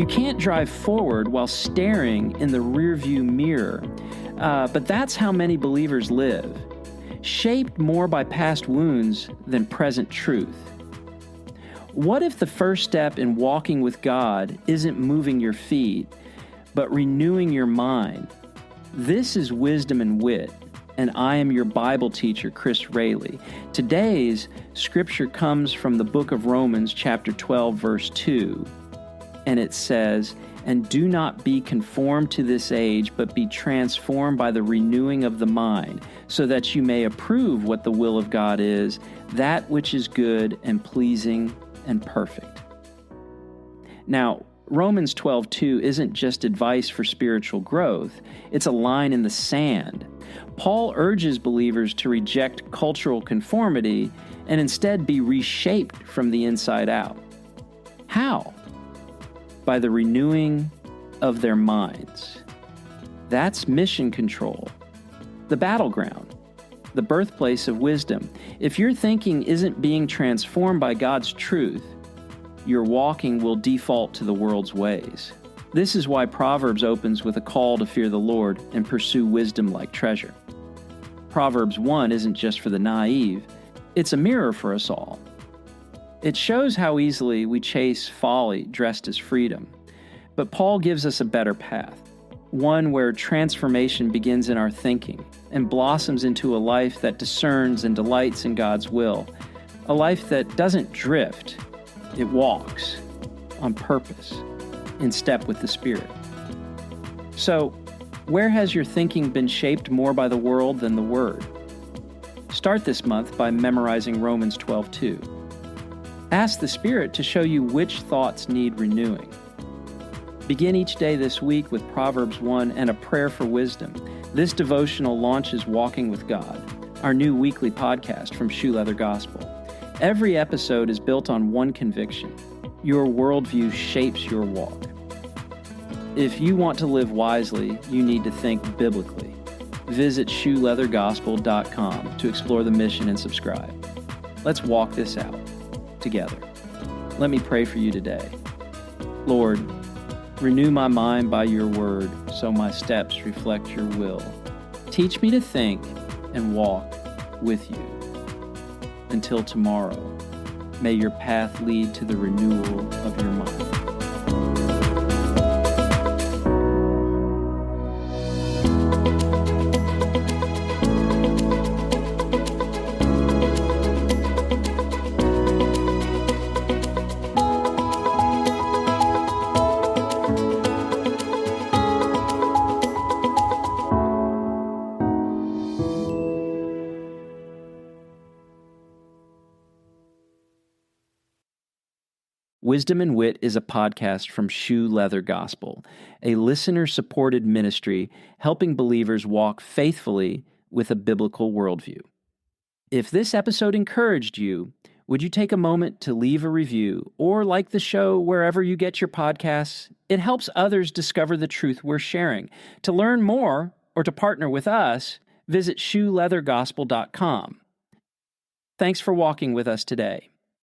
You can't drive forward while staring in the rearview mirror, but that's how many believers live, shaped more by past wounds than present truth. What if the first step in walking with God isn't moving your feet, but renewing your mind? This is Wisdom and Wit, and I am your Bible teacher, Chris Raley. Today's scripture comes from the book of Romans, chapter 12, verse 2, and it says, "And do not be conformed to this age, but be transformed by the renewing of the mind, so that you may approve what the will of God is, that which is good and pleasing and perfect." Now, Romans 12:2 isn't just advice for spiritual growth, it's a line in the sand. Paul urges believers to reject cultural conformity and instead be reshaped from the inside out. How? By the renewing of their minds. That's mission control, the battleground, the birthplace of wisdom. If your thinking isn't being transformed by God's truth, your walking will default to the world's ways. This is why Proverbs opens with a call to fear the Lord and pursue wisdom like treasure. Proverbs 1 isn't just for the naive, it's a mirror for us all. It shows how easily we chase folly dressed as freedom. But Paul gives us a better path, one where transformation begins in our thinking and blossoms into a life that discerns and delights in God's will, a life that doesn't drift, it walks on purpose, in step with the Spirit. So, where has your thinking been shaped more by the world than the Word? Start this month by memorizing Romans 12:2. Ask the Spirit to show you which thoughts need renewing. Begin each day this week with Proverbs 1 and a prayer for wisdom. This devotional launches Walking with God, our new weekly podcast from Shoe Leather Gospel. Every episode is built on one conviction: your worldview shapes your walk. If you want to live wisely, you need to think biblically. Visit shoeleathergospel.com to explore the mission and subscribe. Let's walk this out together. Let me pray for you today. Lord, renew my mind by your word so my steps reflect your will. Teach me to think and walk with you. Until tomorrow, may your path lead to the renewal of your mind. Wisdom and Wit is a podcast from Shoe Leather Gospel, a listener-supported ministry helping believers walk faithfully with a biblical worldview. If this episode encouraged you, would you take a moment to leave a review or like the show wherever you get your podcasts? It helps others discover the truth we're sharing. To learn more or to partner with us, visit shoeleathergospel.com. Thanks for walking with us today.